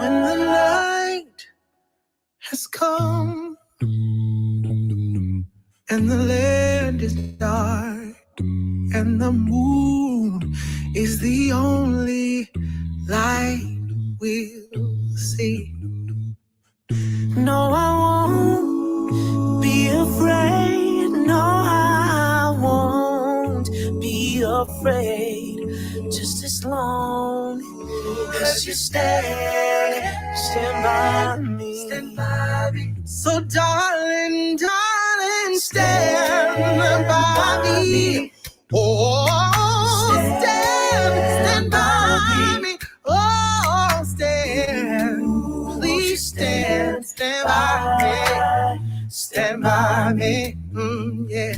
When the night has come and the land is dark and the moon is the only light we'll see. No, I won't be afraid. No, I won't be afraid. Just as long as you stand by me. So darling, stand by me. Oh, stand by me. Oh, please stand by me. Stand by me. Yeah.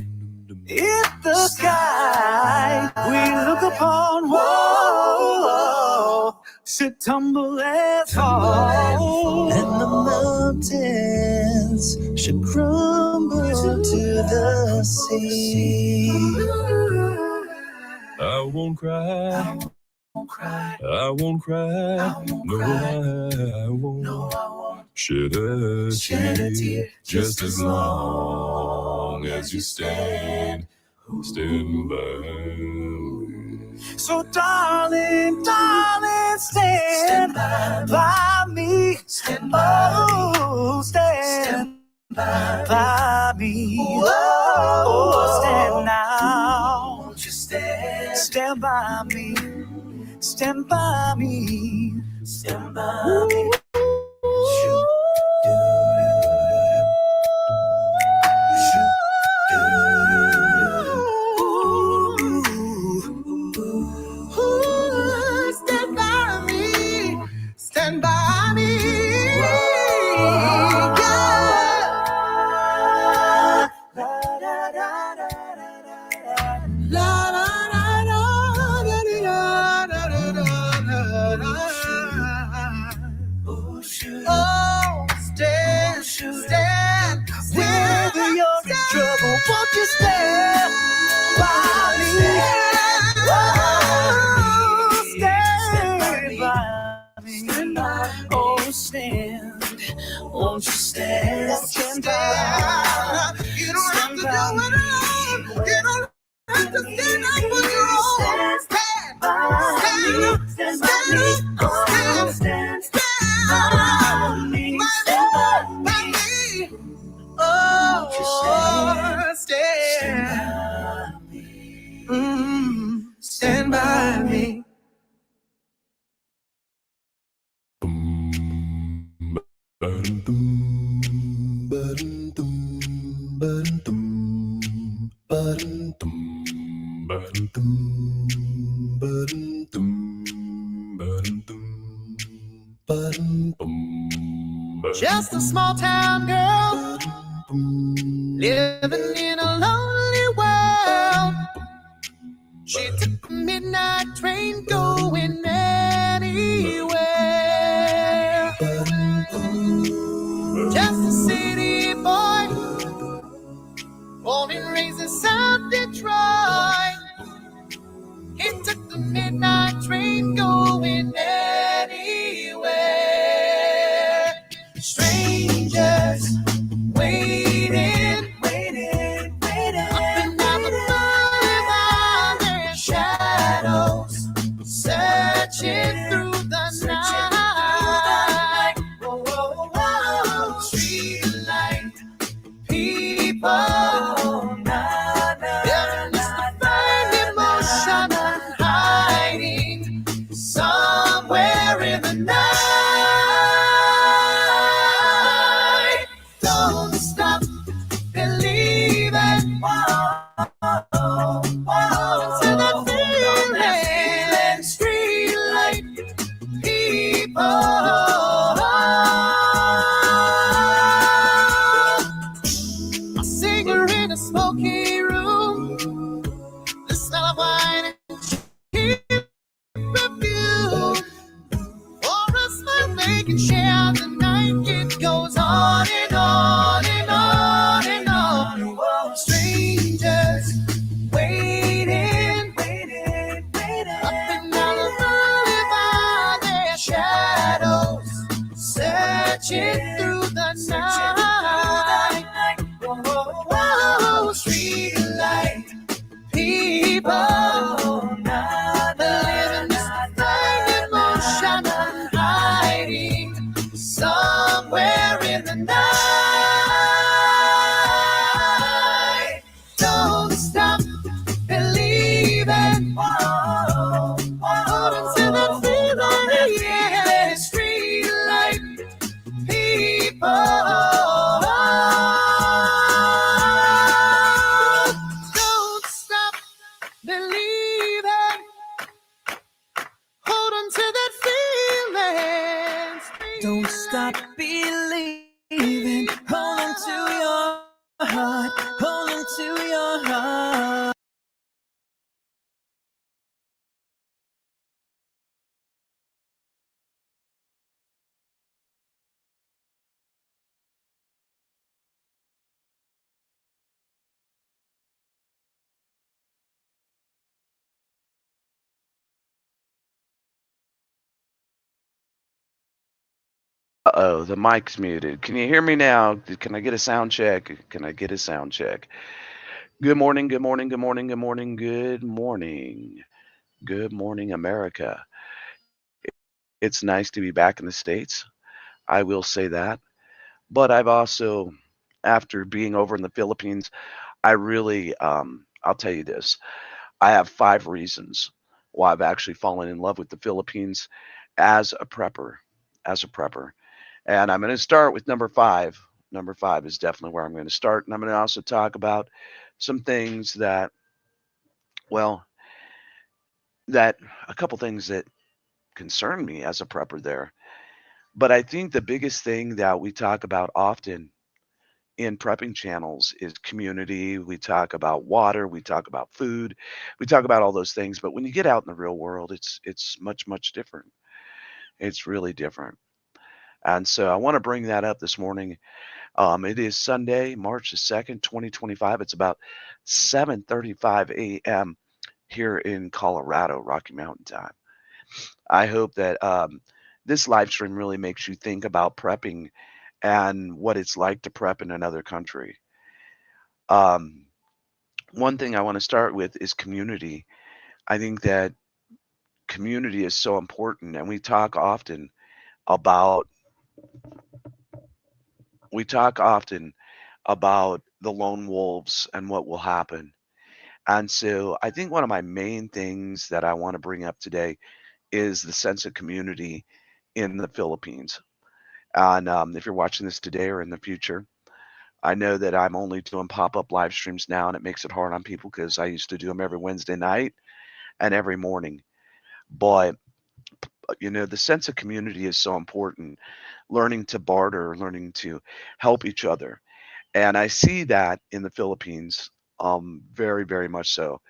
If the sky we look upon, whoa, should tumble and fall, and the mountains should crumble to the sea, I won't cry. I won't cry. No, I won't shed a tear. Just as long as you stand by me. So darling, stand by me. Oh, stand by me. Oh, stand now. Won't you stand by me. Stand by me. Stand by me. Stand by me. Stand by me. Stand, whether you're in trouble, won't you stand by me? Oh, stand by me. Oh, stand, won't you stand by? You don't have to do it alone. You don't have to stand up on your own. Stand by me. Stand by me. Stand by me. Oh, stand by me. Just a small town girl living in a lonely world. She took the midnight train going anywhere. Just a city boy, born and raised in South Detroit. He took the midnight train going anywhere. Strangers waiting. Up and down the boulevard, their shadows searching through the night. Street light, people, they're just to find emotion hiding somewhere in the night. Don't stop believing. Into the feeling, street light, can share the night. It goes on and on and on and on. Whoa, strangers waiting, up and down the boulevard, their shadows searching through the night. Whoa, street light people living this thing in motion, hiding somewhere in the night. Don't stop believing. Hold on to that feeling, yeah. Street light people. Don't stop believing. Hold on to that feeling. Don't stop believing. Hold on to your heart. Hold on to your heart. Uh-oh, the mic's muted. Can you hear me now? Can I get a sound check? Can I get a sound check? Good morning, good morning, good morning, good morning, good morning. Good morning, America. It's nice to be back in the States. I will say that. But I've also, after being over in the Philippines, I really, I'll tell you this. I have 5 reasons why I've actually fallen in love with the Philippines as a prepper. As a prepper. And I'm going to start with number 5. Number 5 is definitely where I'm going to start. And I'm going to also talk about some things that, well, that a couple things that concern me as a prepper there. But I think the biggest thing that we talk about often in prepping channels is community. We talk about water, we talk about food, we talk about all those things. But when you get out in the real world, it's much different. It's really different. And so I want to bring that up this morning. It is Sunday, March the 2nd, 2025. It's about 7:35 a.m. here in Colorado, Rocky Mountain time. I hope that this live stream really makes you think about prepping and what it's like to prep in another country. Um, One thing I want to start with is community. I think that community is so important, and about we talk often about the lone wolves and what will happen. And so I think one of my main things that I want to bring up today is the sense of community in the Philippines. And if you're watching this today or in the future, I know that I'm only doing pop up live streams now, and it makes it hard on people because I used to do them every Wednesday night and every morning. But, the sense of community is so important. Learning to barter, learning to help each other. And I see that in the Philippines very much so.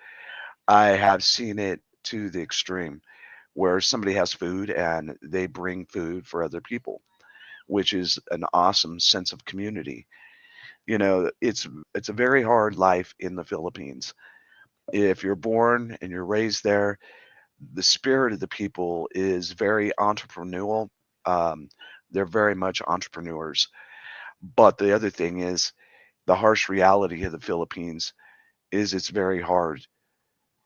I have seen it to the extreme where somebody has food and they bring food for other people, which is an awesome sense of community. It's a very hard life in the Philippines. If you're born and you're raised there, the spirit of the people is very entrepreneurial. Um, they're very much entrepreneurs. But the other thing is the harsh reality of the Philippines is it's very hard.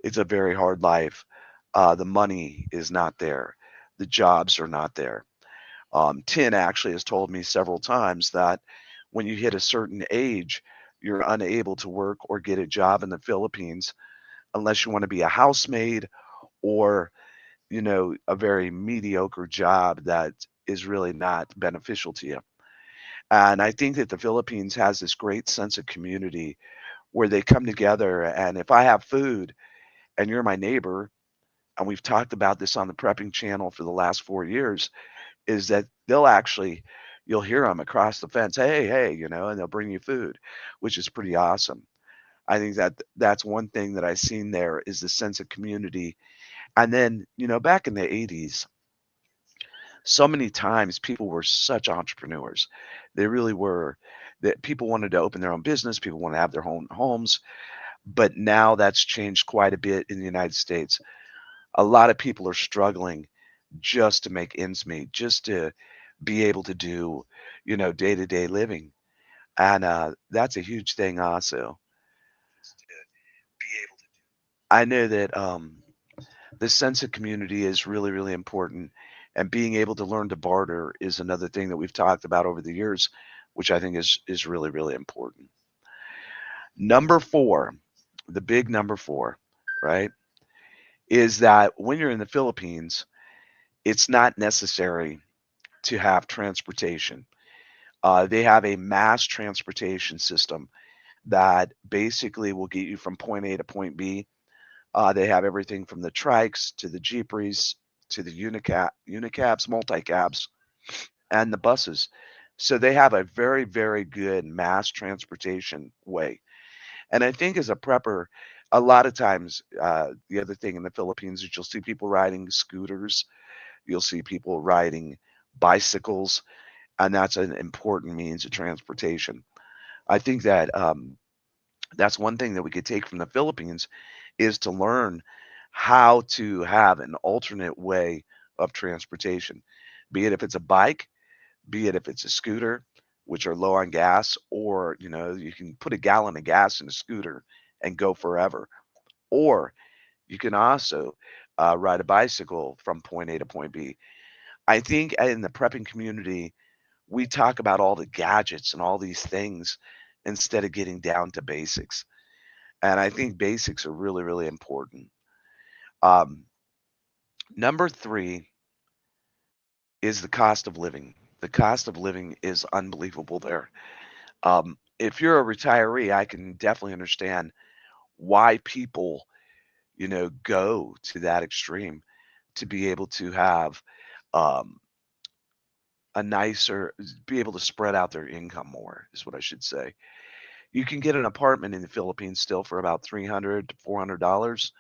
It's a very hard life. The money is not there. The jobs are not there. Tin actually has told me several times that when you hit a certain age, you're unable to work or get a job in the Philippines unless you want to be a housemaid or, a very mediocre job that is really not beneficial to you. And I think that the Philippines has this great sense of community where they come together. And if I have food and you're my neighbor, and we've talked about this on the prepping channel for the last 4 years, is that you'll hear them across the fence, hey, hey, and they'll bring you food, which is pretty awesome. I think that that's one thing that I've seen there is the sense of community. And then, back in the 80s, So many times people were such entrepreneurs. They really were, that people wanted to open their own business, people want to have their own homes, but now that's changed quite a bit in the United States. A lot of people are struggling just to make ends meet, just to be able to do, day-to-day living. And that's a huge thing also. I know that the sense of community is really, really important. And being able to learn to barter is another thing that we've talked about over the years, which I think is really, really important. Number four, the big number four, right, is that when you're in the Philippines, it's not necessary to have transportation. They have a mass transportation system that basically will get you from point A to point B. They have everything from the trikes to the jeepries to the unicabs, multicabs, and the buses. So they have a very, very good mass transportation way. And I think as a prepper, a lot of times, the other thing in the Philippines is you'll see people riding scooters, you'll see people riding bicycles, and that's an important means of transportation. I think that that's one thing that we could take from the Philippines is to learn how to have an alternate way of transportation, be it if it's a bike, be it if it's a scooter, which are low on gas, or you can put a gallon of gas in a scooter and go forever, or you can also ride a bicycle from point A to point B. I think in the prepping community, we talk about all the gadgets and all these things instead of getting down to basics. And I think basics are really, really important. Um, Number three is the cost of living. The cost of living is unbelievable there. If you're a retiree, I can definitely understand why people, go to that extreme to be able to have um, a nicer, be able to spread out their income more, is what I should say. You can get an apartment in the Philippines still for about $300 to $400.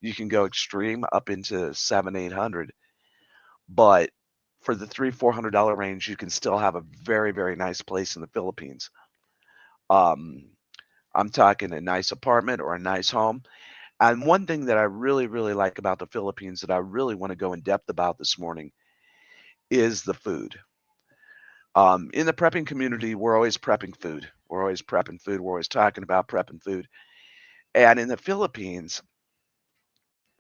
You can go extreme up into 700, 800, but for the $300, $400 range, you can still have a very, very nice place in the Philippines. Um, I'm talking a nice apartment or a nice home. And one thing that I really, really like about the Philippines that I really want to go in depth about this morning is the food. In the prepping community, we're always prepping food. We're always prepping food. We're always talking about prepping food. And in the Philippines,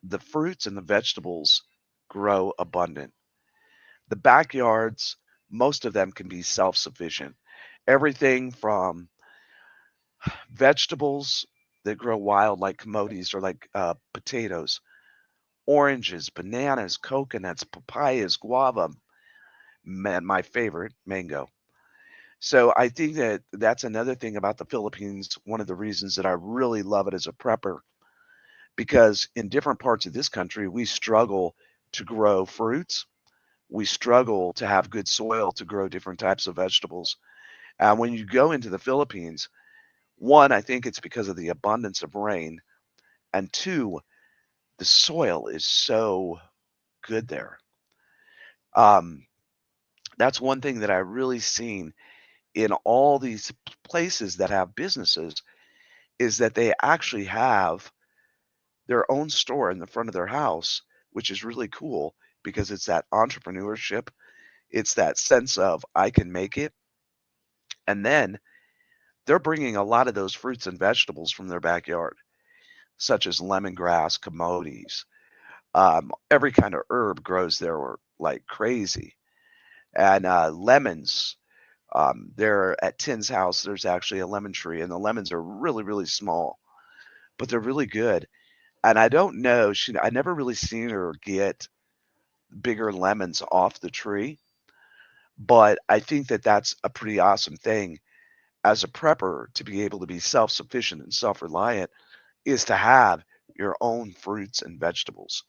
the fruits and the vegetables grow abundant. The backyards, most of them can be self sufficient. Everything from vegetables that grow wild, like camotes or like potatoes, oranges, bananas, coconuts, papayas, guava, man, my favorite, mango. So I think that that's another thing about the Philippines. One of the reasons that I really love it as a prepper, because in different parts of this country, we struggle to grow fruits. We struggle to have good soil to grow different types of vegetables. And when you go into the Philippines, one, I think it's because of the abundance of rain, and two, the soil is so good there. Um, that's one thing that I really seen in all these places that have businesses is that they actually have their own store in the front of their house, which is really cool because it's that entrepreneurship. It's that sense of I can make it. And then they're bringing a lot of those fruits and vegetables from their backyard, such as lemongrass, camotes. Every kind of herb grows there like crazy. And lemons. There at Tin's house, there's actually a lemon tree, and the lemons are really, really small, but they're really good. And I don't know, I never really seen her get bigger lemons off the tree, but I think that that's a pretty awesome thing as a prepper to be able to be self-sufficient and self-reliant is to have your own fruits and vegetables.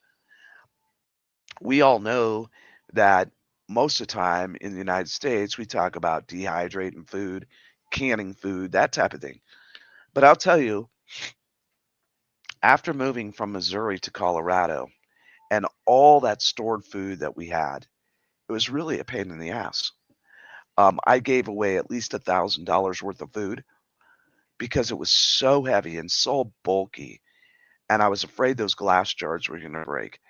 We all know that most of the time in the United States, we talk about dehydrating food, canning food, that type of thing. But I'll tell you, after moving from Missouri to Colorado and all that stored food that we had, It was really a pain in the ass. I gave away at least $1,000 worth of food because it was so heavy and so bulky, and I was afraid those glass jars were gonna break.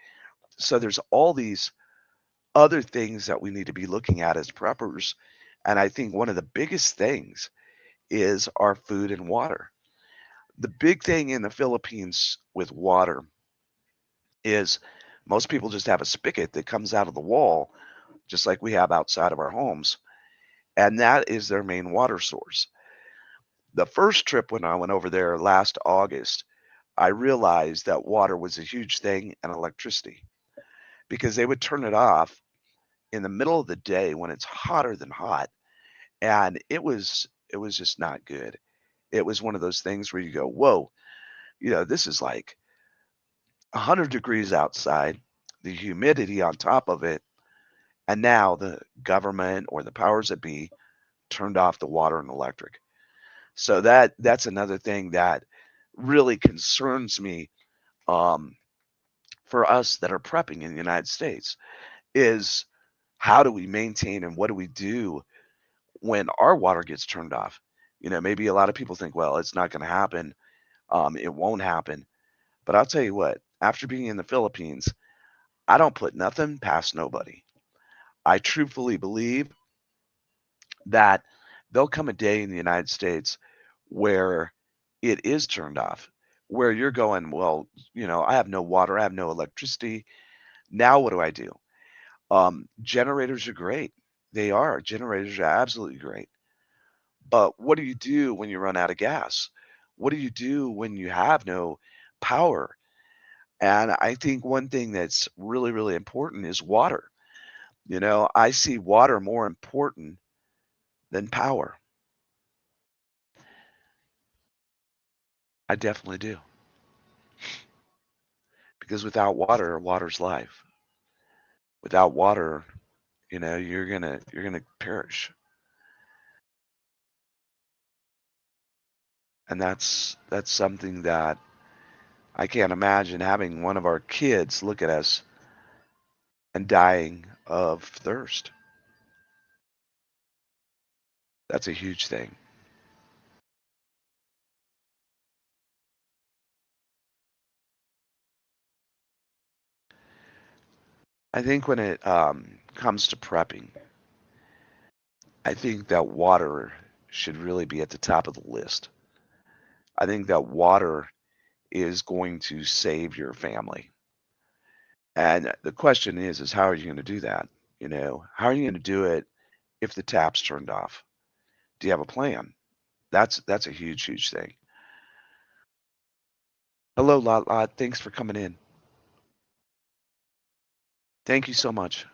So there's all these other things that we need to be looking at as preppers, and I think one of the biggest things is our food and water. The big thing in the Philippines with water is most people just have a spigot that comes out of the wall, just like we have outside of our homes, and that is their main water source. The first trip when I went over there last August, I realized that water was a huge thing and electricity because they would turn it off in the middle of the day when it's hotter than hot, and it was just not good. It was one of those things where you go, "Whoa, this is like 100 degrees outside, the humidity on top of it, and now the government or the powers that be turned off the water and electric." So that's another thing that really concerns me, um, for us that are prepping in the United States is how do we maintain and what do we do when our water gets turned off? Maybe a lot of people think, well, it's not going to happen. It won't happen. But I'll tell you what, after being in the Philippines, I don't put nothing past nobody. I truthfully believe that there'll come a day in the United States where it is turned off, where you're going, well, I have no water, I have no electricity. Now what do I do? Generators are great. They are. Generators are absolutely great. But what do you do when you run out of gas? What do you do when you have no power? And I think one thing that's really, really important is water. I see water more important than power. I definitely do. Because without water, water's life. Without water, you're gonna perish. And that's something that I can't imagine having one of our kids look at us and dying of thirst. That's a huge thing. I think when it comes to prepping, I think that water should really be at the top of the list. I think that water is going to save your family. And the question is how are you going to do that? How are you going to do it if the tap's turned off? Do you have a plan? That's a huge, huge thing. Hello, Lot Lot. Thanks for coming in. Thank you so much.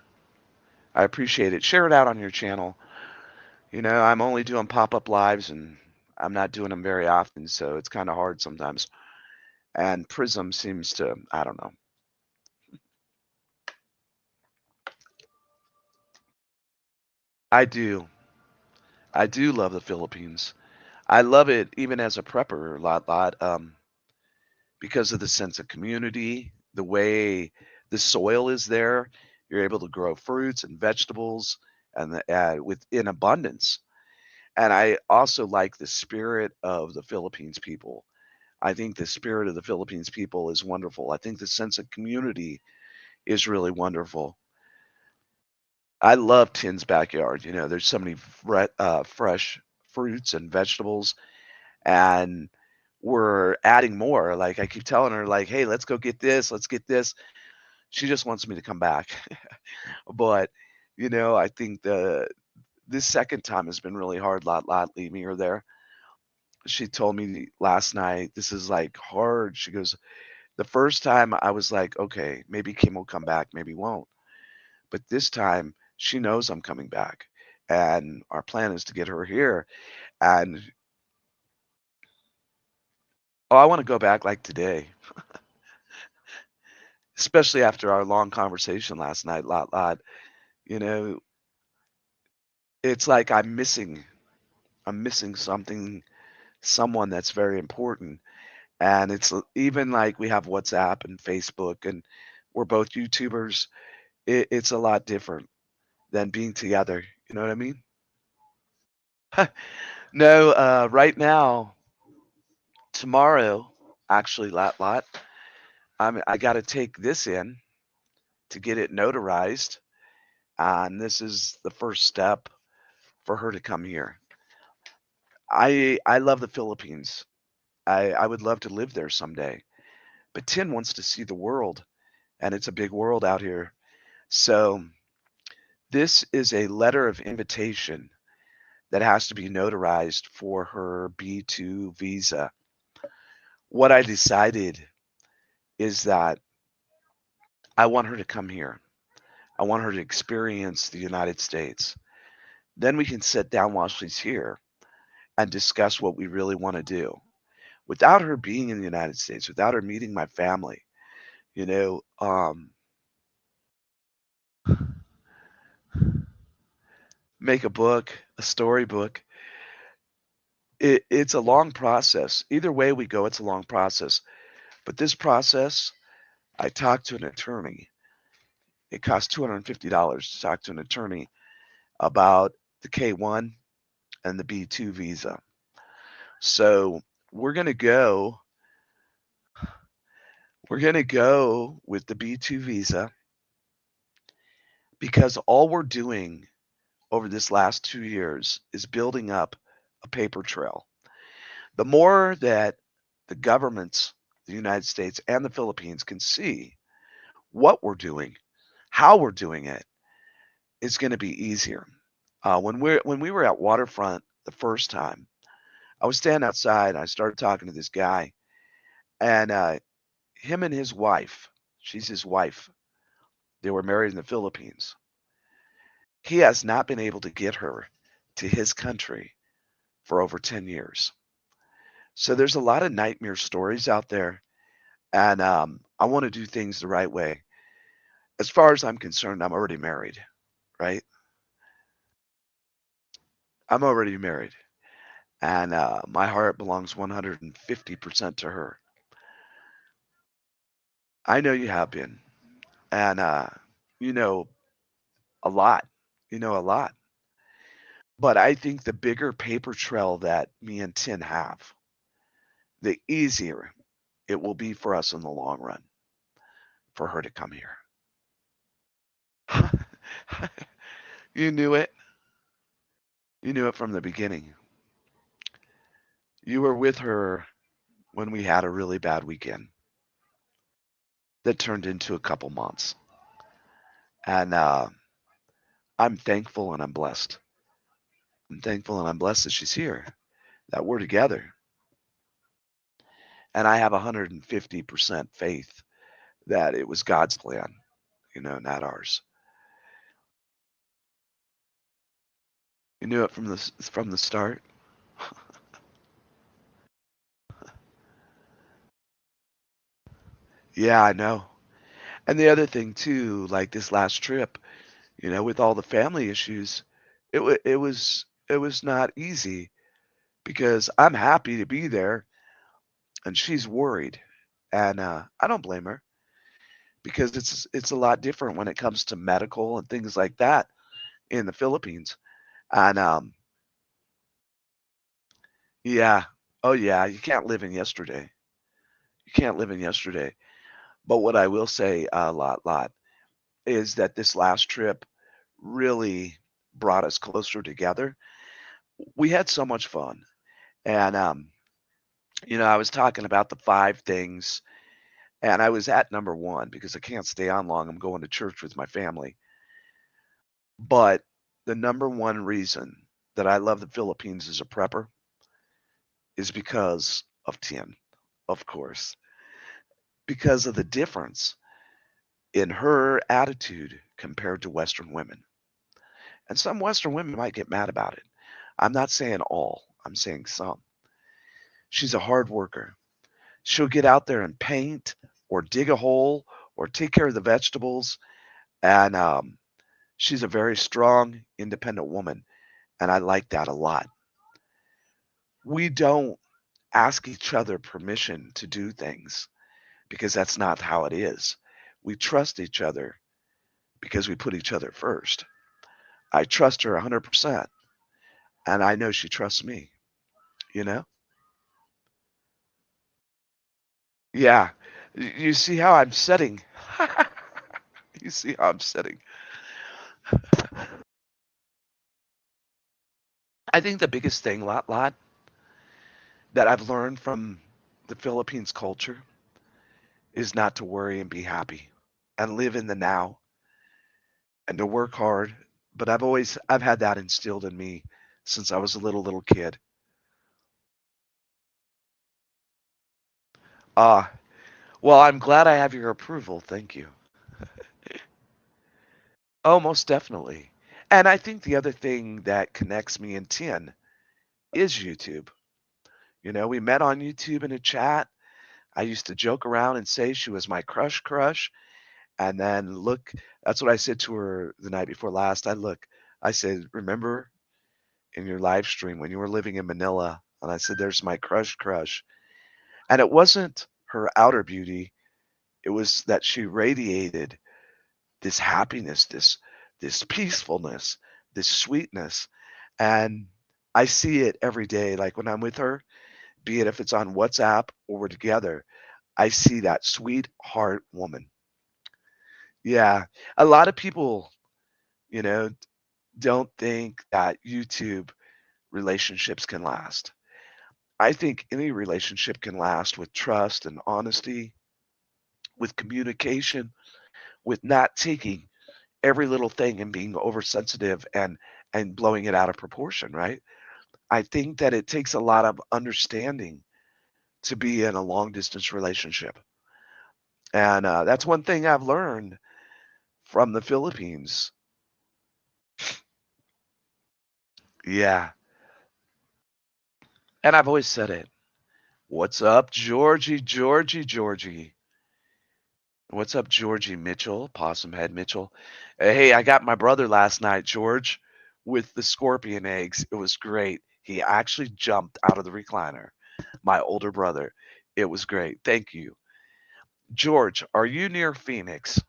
I appreciate it. Share it out on your channel. I'm only doing pop-up lives and I'm not doing them very often, so it's kind of hard sometimes. And Prism seems to, I don't know. I do. I do love the Philippines. I love it even as a prepper, lot, because of the sense of community, the way the soil is there. You're able to grow fruits and vegetables and in abundance. And I also like the spirit of the Philippines people. I think the spirit of the Philippines people is wonderful. I think the sense of community is really wonderful. I love Tin's backyard. There's so many fresh fruits and vegetables, and we're adding more. Like I keep telling her, like, "Hey, let's go get this. Let's get this." She just wants me to come back, but I think this second time has been really hard. Lot leaving her there. She told me last night this is like hard. She goes, the first time I was like, okay, maybe Kim will come back, maybe won't. But this time she knows I'm coming back. And our plan is to get her here. And oh, I want to go back like today, especially after our long conversation last night, lot. You know, it's like I'm missing something, someone that's very important. And it's even like we have WhatsApp and Facebook and we're both YouTubers. It's a lot different. than being together. You know what I mean? No, right now, tomorrow, actually, lot, I got to take this in to get it notarized, and this is the first step for her to come here. I love the Philippines. I would love to live there someday. But Tin wants to see the world, and it's a big world out here. So this is a letter of invitation that has to be notarized for her B2 visa. What I decided is that I want her to come here. I want her to experience the United States. Then we can sit down while she's here and discuss what we really want to do. Without her being in the United States, without her meeting my family, you know, make a book, a storybook. It's a long process. Either way we go, it's a long process. But this process, I talked to an attorney. It costs $250 to talk to an attorney about the K1 and the B2 visa. So we're gonna go. We're gonna go with the B2 visa because all we're doing over this last 2 years is building up a paper trail. The more that the governments, the United States and the Philippines can see what we're doing, how we're doing it, it's going to be easier. When we were at Waterfront the first time, I was standing outside. And I started talking to this guy, and him and his wife, she's his wife. They were married in the Philippines. He has not been able to get her to his country for over 10 years. So there's a lot of nightmare stories out there, and I want to do things the right way. As far as I'm concerned, I'm already married, right? I'm already married, and my heart belongs 150% to her. I know you have been, and you know a lot. You know a lot. But I think the bigger paper trail that me and Tin have, the easier it will be for us in the long run for her to come here. You knew it. You knew it from the beginning. You were with her when we had a really bad weekend that turned into a couple months. And I'm thankful and I'm blessed. I'm thankful and I'm blessed that she's here, that we're together. And I have 150% faith that it was God's plan, not ours. You knew it from the start. Yeah, I know. And the other thing too, like this last trip, with all the family issues, it was not easy because I'm happy to be there and she's worried. And I don't blame her because it's a lot different when it comes to medical and things like that in the Philippines. And yeah, oh yeah, you can't live in yesterday. You can't live in yesterday. But what I will say a lot is that this last trip really brought us closer together. We had so much fun. And I was talking about the five things, and I was at number one because I can't stay on long. I'm going to church with my family. But the number one reason that I love the Philippines as a prepper is because of Tien, of course, because of the difference in her attitude compared to Western women. And some Western women might get mad about it. I'm not saying all, I'm saying some. She's a hard worker. She'll get out there and paint or dig a hole or take care of the vegetables. And she's a very strong, independent woman. And I like that a lot. We don't ask each other permission to do things because that's not how it is. We trust each other because we put each other first. I trust her 100%, and I know she trusts me, you know? Yeah. You see how I'm setting. You see how I'm setting. I think the biggest thing, lot, that I've learned from the Philippines culture is not to worry and be happy and live in the now and to work hard. But I've had that instilled in me since I was a little kid. Ah, well, I'm glad I have your approval. Thank you. Oh, most definitely. And I think the other thing that connects me and Tien is YouTube. You know, we met on YouTube in a chat. I used to joke around and say she was my crush. And then look, that's what I said to her the night before last. I said, remember in your live stream when you were living in Manila? And I said, there's my crush. And it wasn't her outer beauty. It was that she radiated this happiness, this peacefulness, this sweetness. And I see it every day. Like when I'm with her, be it if it's on WhatsApp or we're together, I see that sweet heart woman. Yeah. A lot of people, you know, don't think that YouTube relationships can last. I think any relationship can last with trust and honesty, with communication, with not taking every little thing and being oversensitive and blowing it out of proportion, right? I think that it takes a lot of understanding to be in a long distance relationship. And that's one thing I've learned from the Philippines. Yeah. And I've always said it. What's up, Georgie? What's up, Georgie Mitchell, Possum Head Mitchell? Hey, I got my brother last night, George, with the scorpion eggs. It was great. He actually jumped out of the recliner. My older brother. It was great. Thank you. George, are you near Phoenix?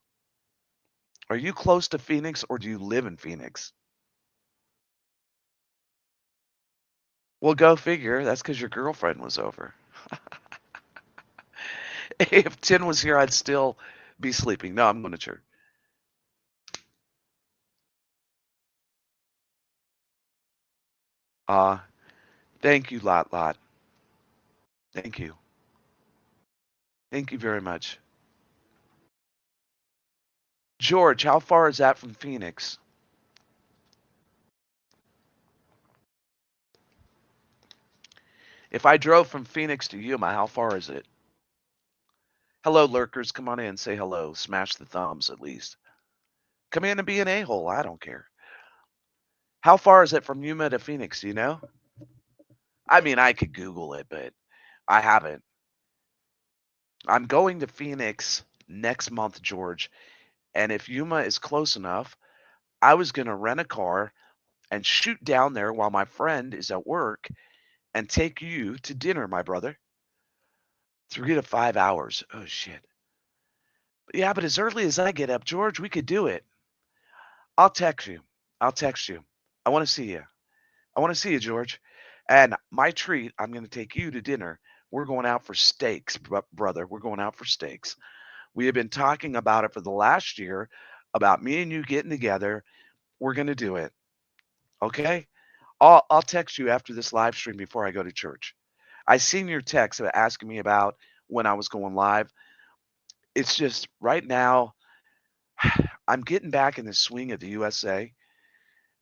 Are you close to Phoenix or do you live in Phoenix? Well, go figure. That's because your girlfriend was over. If 10 was here, I'd still be sleeping. No, I'm going to church. Uh, thank you, lot. Thank you. Thank you very much. George, how far is that from Phoenix? If I drove from Phoenix to Yuma, how far is it? Hello, lurkers. Come on in. Say hello. Smash the thumbs at least. Come in and be an a-hole. I don't care. How far is it from Yuma to Phoenix? Do you know? I mean, I could Google it, but I haven't. I'm going to Phoenix next month, George. And if Yuma is close enough, I was going to rent a car and shoot down there while my friend is at work and take you to dinner, my brother. 3 to 5 hours. Oh, shit. Yeah, but as early as I get up, George, we could do it. I'll text you. I'll text you. I want to see you. I want to see you, George. And my treat, I'm going to take you to dinner. We're going out for steaks, brother. We're going out for steaks. We have been talking about it for the last year, about me and you getting together. We're going to do it. Okay? I'll text you after this live stream before I go to church. I seen your text asking me about when I was going live. It's just right now, I'm getting back in the swing of the USA,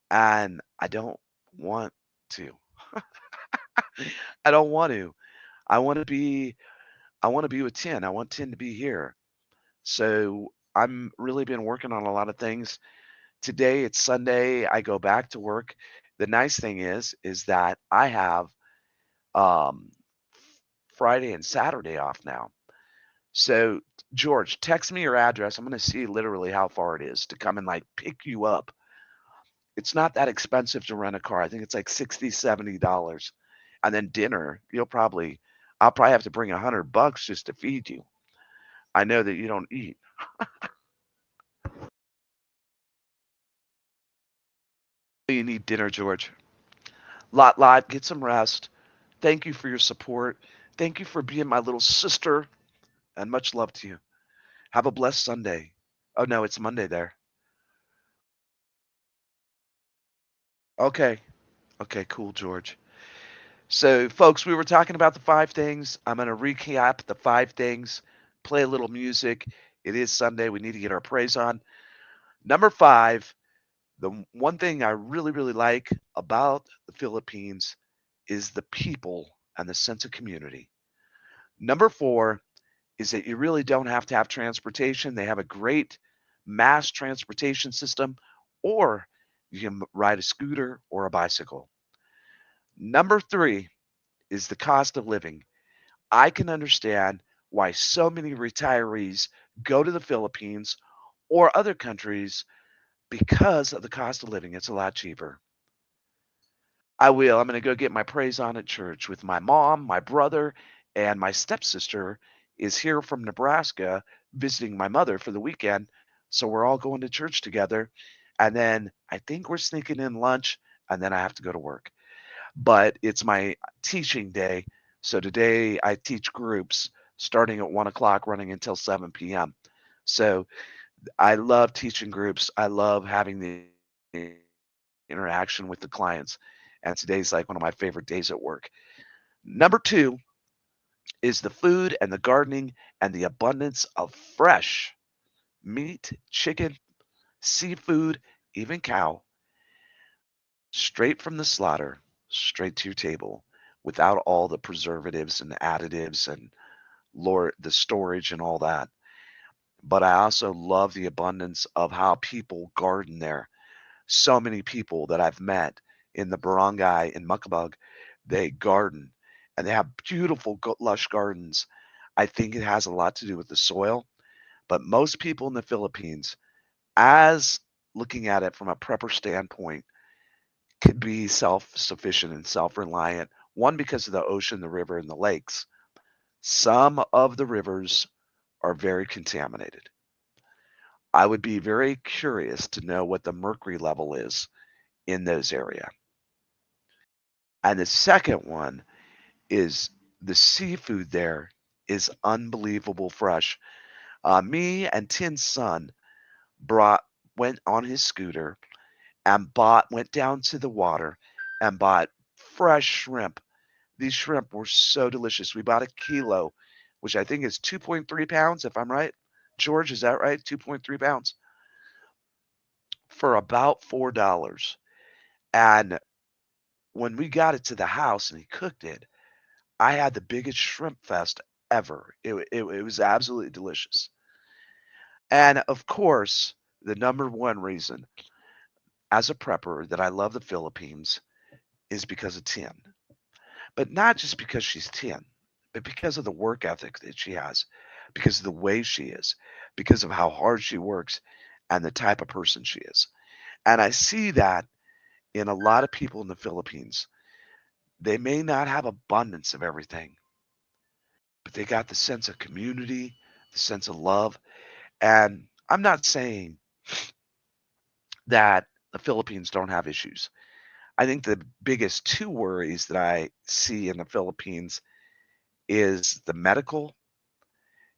and I don't want to. I don't want to. I want to be I want to be with 10. I want 10 to be here. So I'm really been working on a lot of things. Today it's Sunday. I go back to work. The nice thing is that I have um Friday and Saturday off now. So George, text me your address. I'm going to see literally how far it is to come and like pick you up. It's not that expensive to rent a car. I think it's like 60, $70. And then dinner, I'll probably have to bring $100 just to feed you. I know that you don't eat. You need dinner, George. Lot, get some rest. Thank you for your support. Thank you for being my little sister, and much love to you. Have a blessed Sunday. Oh no, it's Monday there. Okay. Okay, cool, George. So, folks, we were talking about the five things. I'm going to recap the five things, play a little music. It is Sunday. We need to get our praise on. Number five, the one thing I really, really like about the Philippines is the people and the sense of community. Number four is that you really don't have to have transportation. They have a great mass transportation system, or you can ride a scooter or a bicycle. Number three is the cost of living. I can understand why so many retirees go to the Philippines or other countries because of the cost of living. It's a lot cheaper. I will. I'm going to go get my praise on at church with my mom, my brother, and my stepsister is here from Nebraska visiting my mother for the weekend. So we're all going to church together. And then I think we're sneaking in lunch, and then I have to go to work. But it's my teaching day. So today I teach groups starting at 1 o'clock, running until 7 p.m. So I love teaching groups. I love having the interaction with the clients. And today's like one of my favorite days at work. Number two is the food and the gardening and the abundance of fresh meat, chicken, seafood, even cow, straight from the slaughter, straight to your table without all the preservatives and additives and the storage and all that. But I also love the abundance of how people garden there. So many people that I've met in the barangay in Makabag, they garden and they have beautiful, lush gardens. I think it has a lot to do with the soil, but most people in the Philippines, as looking at it from a prepper standpoint, could be self sufficient and self reliant. One, because of the ocean, the river, and the lakes. Some of the rivers are very contaminated. I would be very curious to know what the mercury level is in those areas. And the second one is the seafood there is unbelievable fresh. Me and Tin's son brought went on his scooter and went down to the water and bought fresh shrimp. These shrimp were so delicious. We bought a kilo, which I think is 2.3 pounds, if I'm right. George, is that right? 2.3 pounds for about $4. And when we got it to the house and he cooked it, I had the biggest shrimp fest ever. It was absolutely delicious. And of course, the number one reason as a prepper that I love the Philippines is because of Tin. But not just because she's Tin, but because of the work ethic that she has, because of the way she is, because of how hard she works and the type of person she is. And I see that in a lot of people in the Philippines. They may not have abundance of everything, but they got the sense of community, the sense of love. And I'm not saying that the Philippines don't have issues. I think the biggest two worries that I see in the Philippines is the medical.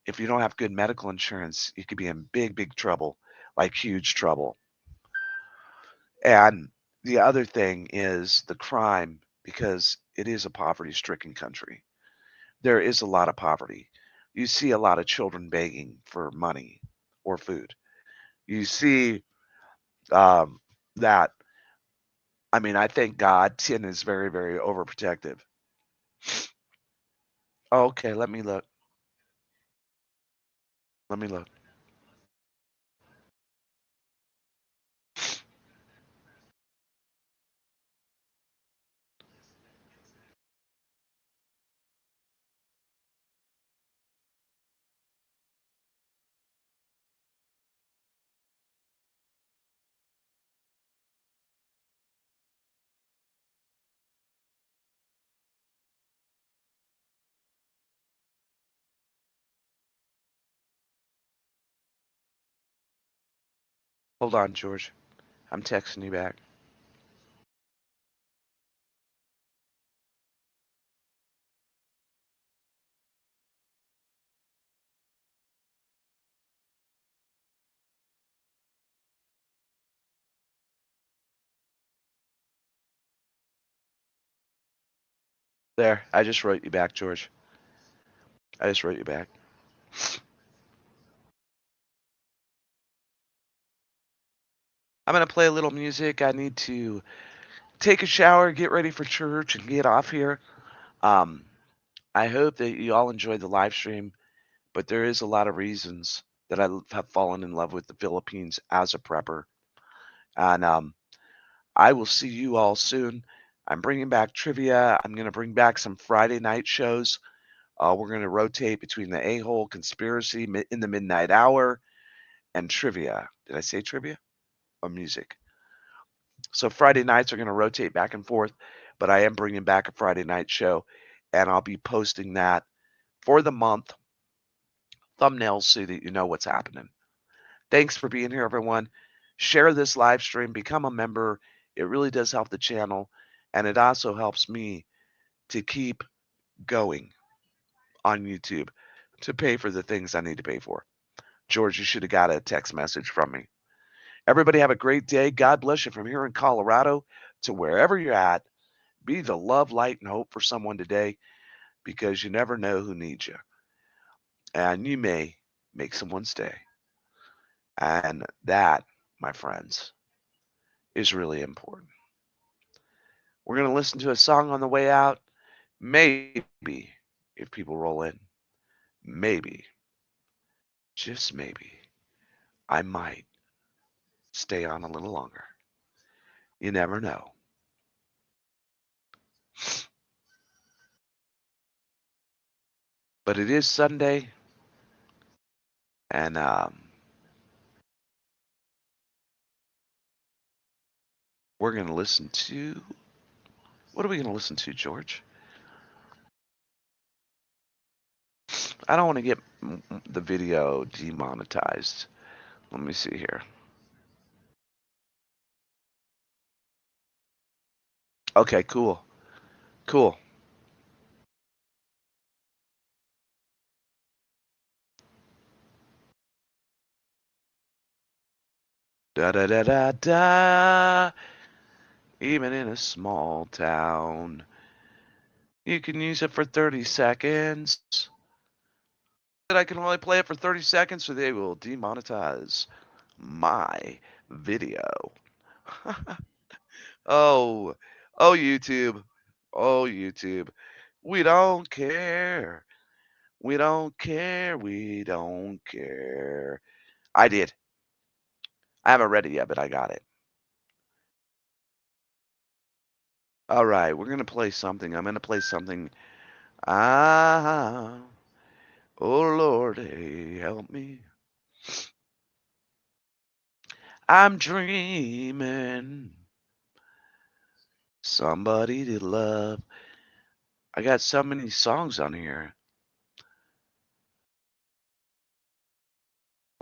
If you don't have good medical insurance, you could be in big, big trouble, like huge trouble. And the other thing is the crime, because it is a poverty stricken country. There is a lot of poverty. You see a lot of children begging for money or food. You see that. I mean, I thank God Tin is very, very overprotective. Okay, let me look. Let me look. Hold on, George. I'm texting you back. There, I just wrote you back, George. I just wrote you back. I'm going to play a little music. I need to take a shower, get ready for church, and get off here. Um, I hope that you all enjoyed the live stream, but there is a lot of reasons that I have fallen in love with the Philippines as a prepper. And I will see you all soon. I'm bringing back trivia. I'm going to bring back some Friday night shows. We're going to rotate between the A-hole conspiracy in the midnight hour and trivia. Did I say trivia or music? So Friday nights are going to rotate back and forth, but I am bringing back a Friday night show, and I'll be posting that for the month. Thumbnails so that you know what's happening. Thanks for being here, everyone. Share this live stream. Become a member. It really does help the channel, and it also helps me to keep going on YouTube to pay for the things I need to pay for. George, you should have got a text message from me. Everybody have a great day. God bless you from here in Colorado to wherever you're at. Be the love, light, and hope for someone today, because you never know who needs you. And you may make someone's day. And that, my friends, is really important. We're going to listen to a song on the way out. Maybe, if people roll in, maybe, just maybe, I might stay on a little longer. You never know. But it is Sunday, and we're going to listen to... What are we going to listen to, George? I don't want to get the video demonetized. Let me see here. Okay, cool. Cool. Da da da da da. Even in a small town, you can use it for 30 seconds. But I can only play it for 30 seconds, so they will demonetize my video. Oh, YouTube. Oh, YouTube. We don't care. We don't care. We don't care. I did. I haven't read it yet, but I got it. All right, we're going to play something. I'm going to play something. Oh, Lord, hey, help me. I'm dreaming somebody to love. I got so many songs on here.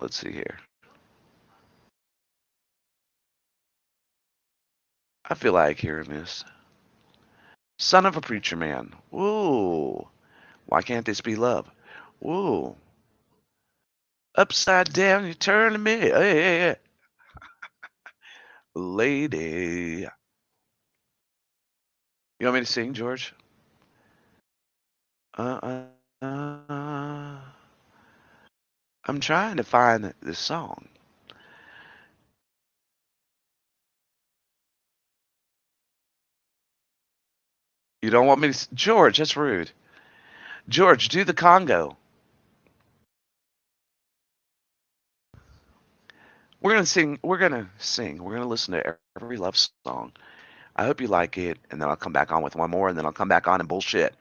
Let's see here. I feel like hearing this. Son of a Preacher Man. Ooh. Why can't this be love? Ooh. Upside down, you turn to me. Hey. Lady. You want me to sing, George? I'm trying to find this song. You don't want me to... George, that's rude. George, do the Congo. We're going to sing. We're going to listen to every love song. I hope you like it, and then I'll come back on with one more, and then I'll come back on and bullshit.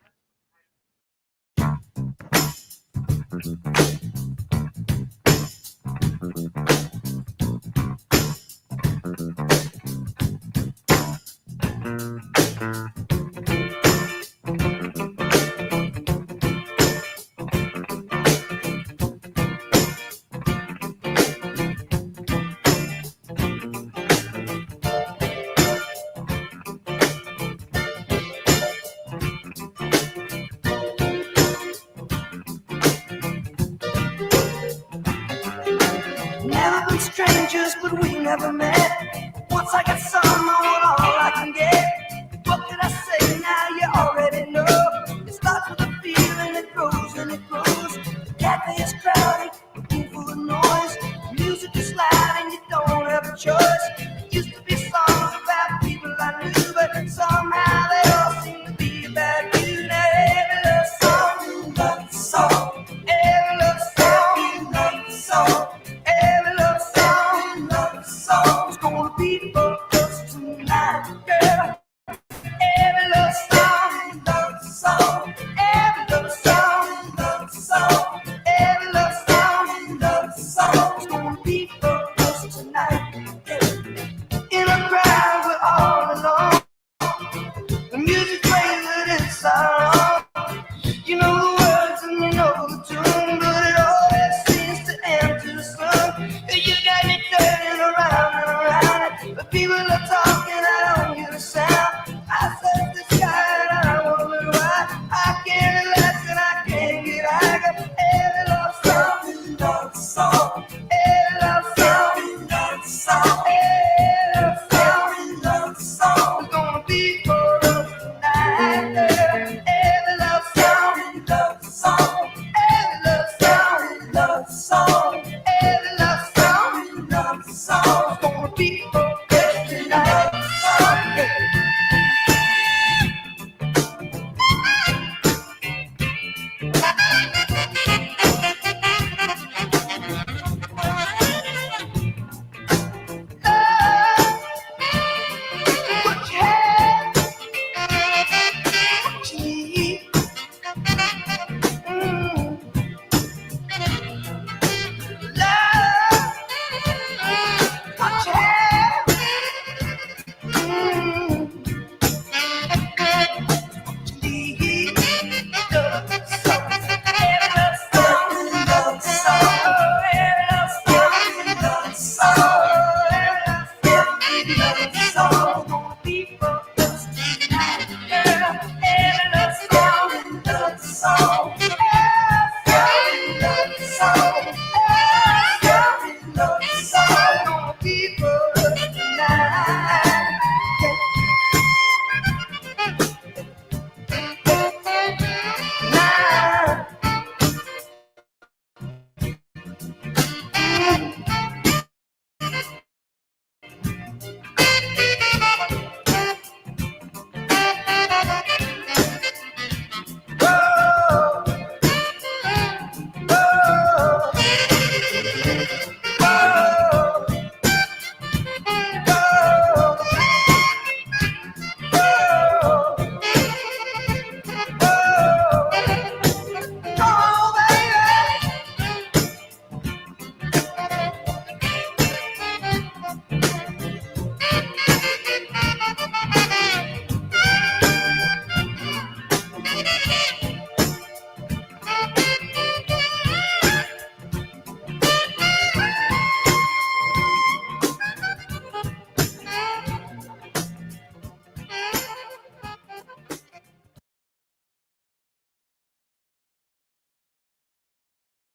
Never been strangers, but we never met. Once I get some, I want all I can get. What can I say now? You already know.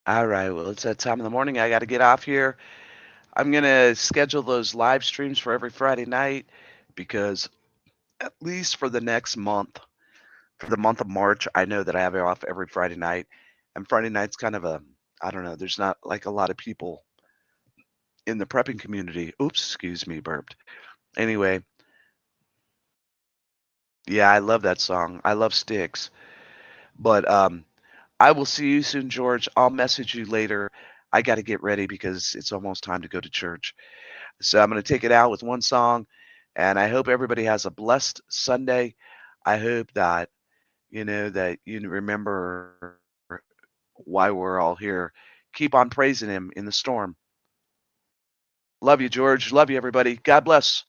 All right. Well, it's that time in the morning. I got to get off here. I'm going to schedule those live streams for every Friday night because at least for the next month, for the month of March, I know that I have it off every Friday night. And Friday night's kind of a, I don't know, there's not like a lot of people in the prepping community. Oops, excuse me, burped. Anyway, yeah, I love that song. I love Styx. But I will see you soon, George. I'll message you later. I got to get ready because it's almost time to go to church. So I'm going to take it out with one song. And I hope everybody has a blessed Sunday. I hope that, that you remember why we're all here. Keep on praising him in the storm. Love you, George. Love you, everybody. God bless.